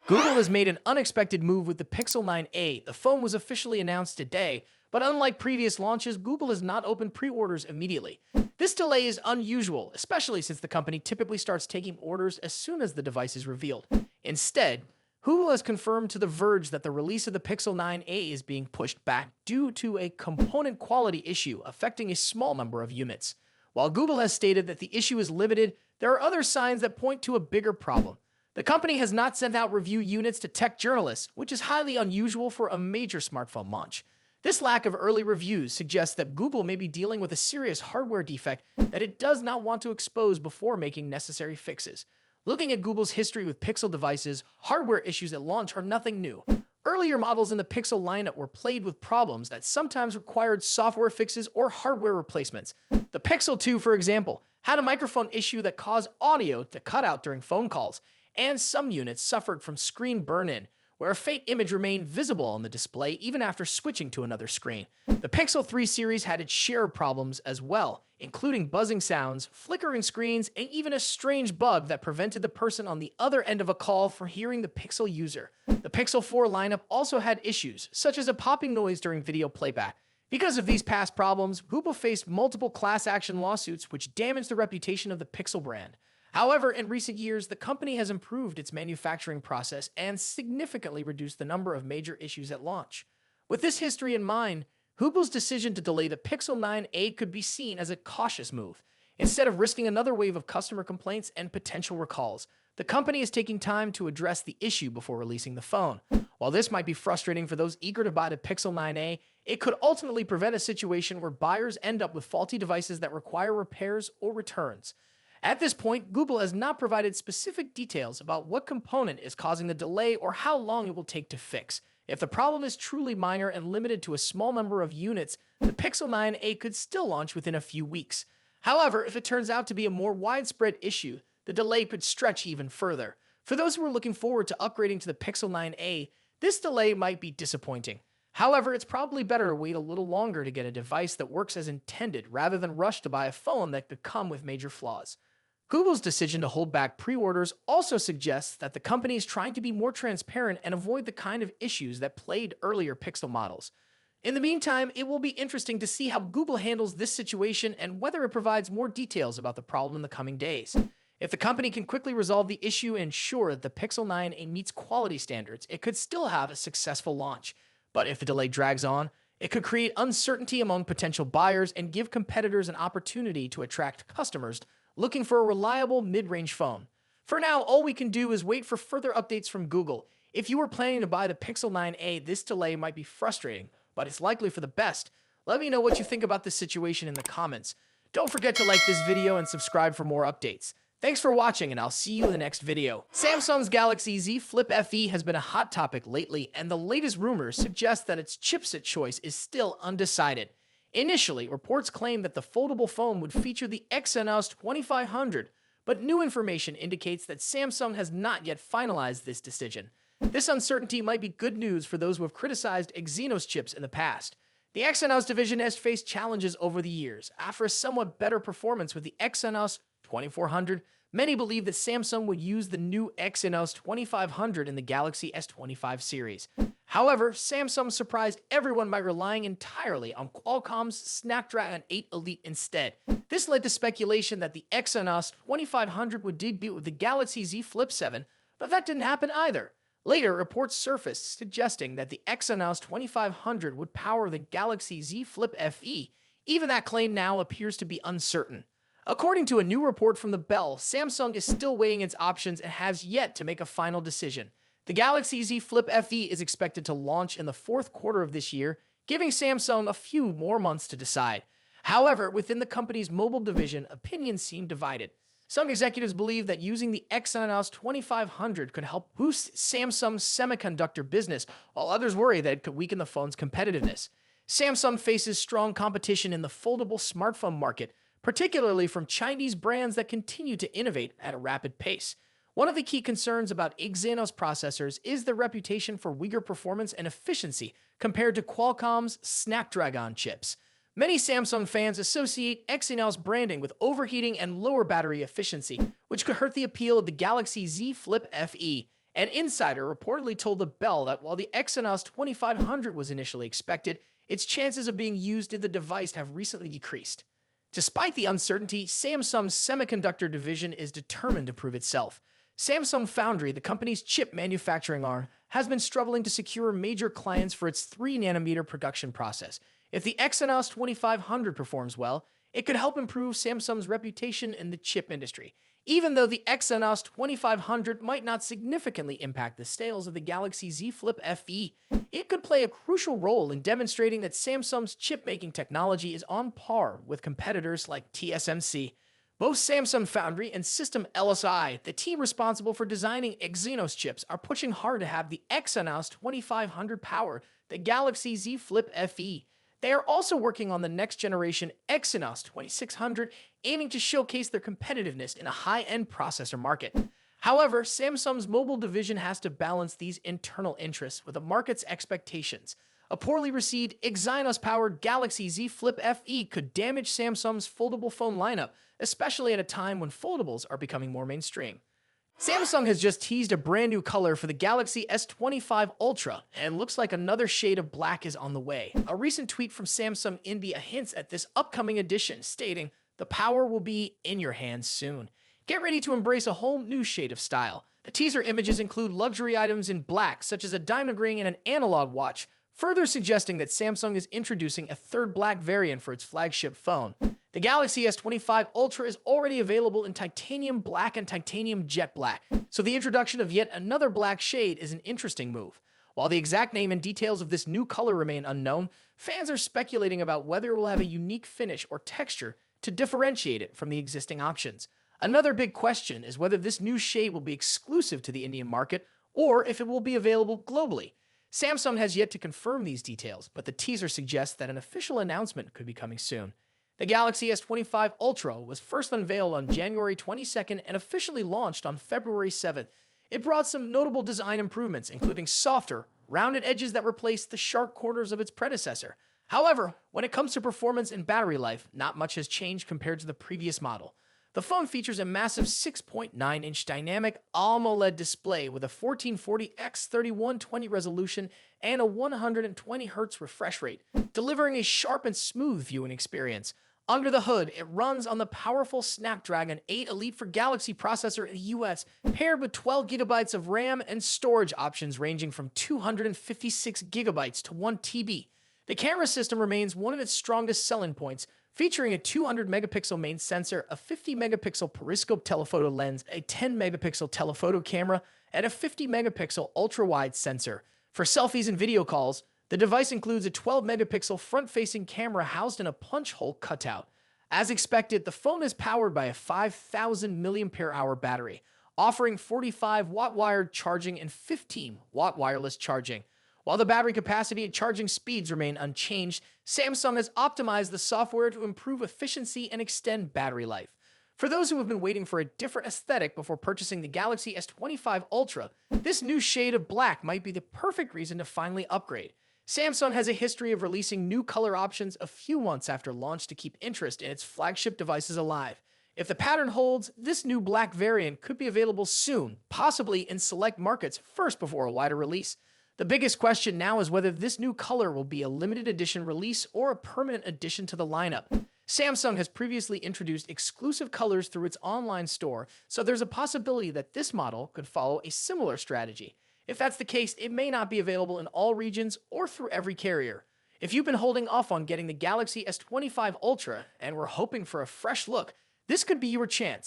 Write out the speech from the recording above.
Google has made an unexpected move with the Pixel 9a. The phone was officially announced today, but unlike previous launches, Google has not opened pre-orders immediately. This delay is unusual, especially since the company typically starts taking orders as soon as the device is revealed. Instead, Google has confirmed to The Verge that the release of the Pixel 9a is being pushed back due to a component quality issue affecting a small number of units. While Google has stated that the issue is limited, there are other signs that point to a bigger problem. The company has not sent out review units to tech journalists, which is highly unusual for a major smartphone launch. This lack of early reviews suggests that Google may be dealing with a serious hardware defect that it does not want to expose before making necessary fixes. Looking at Google's history with Pixel devices, hardware issues at launch are nothing new. Earlier models in the Pixel lineup were plagued with problems that sometimes required software fixes or hardware replacements. The Pixel 2, for example, had a microphone issue that caused audio to cut out during phone calls, and some units suffered from screen burn-in, where a faint image remained visible on the display even after switching to another screen. The Pixel 3 series had its share of problems as well, including buzzing sounds, flickering screens, and even a strange bug that prevented the person on the other end of a call from hearing the Pixel user. The Pixel 4 lineup also had issues, such as a popping noise during video playback. Because of these past problems, Google faced multiple class action lawsuits which damaged the reputation of the Pixel brand. However, in recent years, the company has improved its manufacturing process and significantly reduced the number of major issues at launch. With this history in mind, Google's decision to delay the Pixel 9a could be seen as a cautious move. Instead of risking another wave of customer complaints and potential recalls, the company is taking time to address the issue before releasing the phone. While this might be frustrating for those eager to buy the Pixel 9a, it could ultimately prevent a situation where buyers end up with faulty devices that require repairs or returns. At this point, Google has not provided specific details about what component is causing the delay or how long it will take to fix. If the problem is truly minor and limited to a small number of units, the Pixel 9a could still launch within a few weeks. However, if it turns out to be a more widespread issue, the delay could stretch even further. For those who are looking forward to upgrading to the Pixel 9a, this delay might be disappointing. However, it's probably better to wait a little longer to get a device that works as intended rather than rush to buy a phone that could come with major flaws. Google's decision to hold back pre-orders also suggests that the company is trying to be more transparent and avoid the kind of issues that plagued earlier Pixel models. In the meantime, it will be interesting to see how Google handles this situation and whether it provides more details about the problem in the coming days. If the company can quickly resolve the issue and ensure that the Pixel 9a meets quality standards, it could still have a successful launch. But if the delay drags on, it could create uncertainty among potential buyers and give competitors an opportunity to attract customers looking for a reliable mid-range phone. For now, all we can do is wait for further updates from Google. If you were planning to buy the Pixel 9a, this delay might be frustrating, but it's likely for the best. Let me know what you think about this situation in the comments. Don't forget to like this video and subscribe for more updates. Thanks for watching, and I'll see you in the next video. Samsung's Galaxy Z Flip FE has been a hot topic lately, and the latest rumors suggest that its chipset choice is still undecided. Initially, reports claimed that the foldable phone would feature the Exynos 2500, but new information indicates that Samsung has not yet finalized this decision. This uncertainty might be good news for those who have criticized Exynos chips in the past. The Exynos division has faced challenges over the years. After a somewhat better performance with the Exynos 2400, many believe that Samsung would use the new Exynos 2500 in the Galaxy S25 series. However, Samsung surprised everyone by relying entirely on Qualcomm's Snapdragon 8 Elite instead. This led to speculation that the Exynos 2500 would debut with the Galaxy Z Flip 7, but that didn't happen either. Later, reports surfaced suggesting that the Exynos 2500 would power the Galaxy Z Flip FE. Even that claim now appears to be uncertain. According to a new report from The Bell, Samsung is still weighing its options and has yet to make a final decision. The Galaxy Z Flip FE is expected to launch in the fourth quarter of this year, giving Samsung a few more months to decide. However, within the company's mobile division, opinions seem divided. Some executives believe that using the Exynos 2500 could help boost Samsung's semiconductor business, while others worry that it could weaken the phone's competitiveness. Samsung faces strong competition in the foldable smartphone market, particularly from Chinese brands that continue to innovate at a rapid pace. One of the key concerns about Exynos processors is their reputation for weaker performance and efficiency compared to Qualcomm's Snapdragon chips. Many Samsung fans associate Exynos branding with overheating and lower battery efficiency, which could hurt the appeal of the Galaxy Z Flip FE. An insider reportedly told The Bell that while the Exynos 2500 was initially expected, its chances of being used in the device have recently decreased. Despite the uncertainty, Samsung's semiconductor division is determined to prove itself. Samsung Foundry, the company's chip manufacturing arm, has been struggling to secure major clients for its 3nm production process. If the Exynos 2500 performs well, it could help improve Samsung's reputation in the chip industry. Even though the Exynos 2500 might not significantly impact the sales of the Galaxy Z Flip FE, it could play a crucial role in demonstrating that Samsung's chip-making technology is on par with competitors like TSMC. Both Samsung Foundry and System LSI, the team responsible for designing Exynos chips, are pushing hard to have the Exynos 2500 power the Galaxy Z Flip FE. They are also working on the next-generation Exynos 2600, aiming to showcase their competitiveness in a high-end processor market. However, Samsung's mobile division has to balance these internal interests with the market's expectations. A poorly received Exynos-powered Galaxy Z Flip FE could damage Samsung's foldable phone lineup, especially at a time when foldables are becoming more mainstream. Samsung has just teased a brand new color for the Galaxy S25 Ultra, and looks like another shade of black is on the way. A recent tweet from Samsung India hints at this upcoming edition, stating, "The power will be in your hands soon. Get ready to embrace a whole new shade of style." The teaser images include luxury items in black, such as a diamond ring and an analog watch, further suggesting that Samsung is introducing a third black variant for its flagship phone. The Galaxy S25 Ultra is already available in titanium black and titanium jet black, so the introduction of yet another black shade is an interesting move. While the exact name and details of this new color remain unknown, fans are speculating about whether it will have a unique finish or texture to differentiate it from the existing options. Another big question is whether this new shade will be exclusive to the Indian market or if it will be available globally. Samsung has yet to confirm these details, but the teaser suggests that an official announcement could be coming soon. The Galaxy S25 Ultra was first unveiled on January 22nd and officially launched on February 7th. It brought some notable design improvements, including softer, rounded edges that replaced the sharp corners of its predecessor. However, when it comes to performance and battery life, not much has changed compared to the previous model. The phone features a massive 6.9-inch dynamic AMOLED display with a 1440x3120 resolution and a 120Hz refresh rate, delivering a sharp and smooth viewing experience. Under the hood, it runs on the powerful Snapdragon 8 Elite for Galaxy processor in the US, paired with 12GB of RAM and storage options ranging from 256GB to 1TB. The camera system remains one of its strongest selling points, featuring a 200-megapixel main sensor, a 50-megapixel periscope telephoto lens, a 10-megapixel telephoto camera, and a 50-megapixel ultra-wide sensor. For selfies and video calls, the device includes a 12-megapixel front-facing camera housed in a punch hole cutout. As expected, the phone is powered by a 5,000 mAh battery, offering 45-watt wired charging and 15-watt wireless charging. While the battery capacity and charging speeds remain unchanged, Samsung has optimized the software to improve efficiency and extend battery life. For those who have been waiting for a different aesthetic before purchasing the Galaxy S25 Ultra, this new shade of black might be the perfect reason to finally upgrade. Samsung has a history of releasing new color options a few months after launch to keep interest in its flagship devices alive. If the pattern holds, this new black variant could be available soon, possibly in select markets first before a wider release. The biggest question now is whether this new color will be a limited edition release or a permanent addition to the lineup. Samsung has previously introduced exclusive colors through its online store, so there's a possibility that this model could follow a similar strategy. If that's the case, it may not be available in all regions or through every carrier. If you've been holding off on getting the Galaxy S25 Ultra and were hoping for a fresh look, this could be your chance.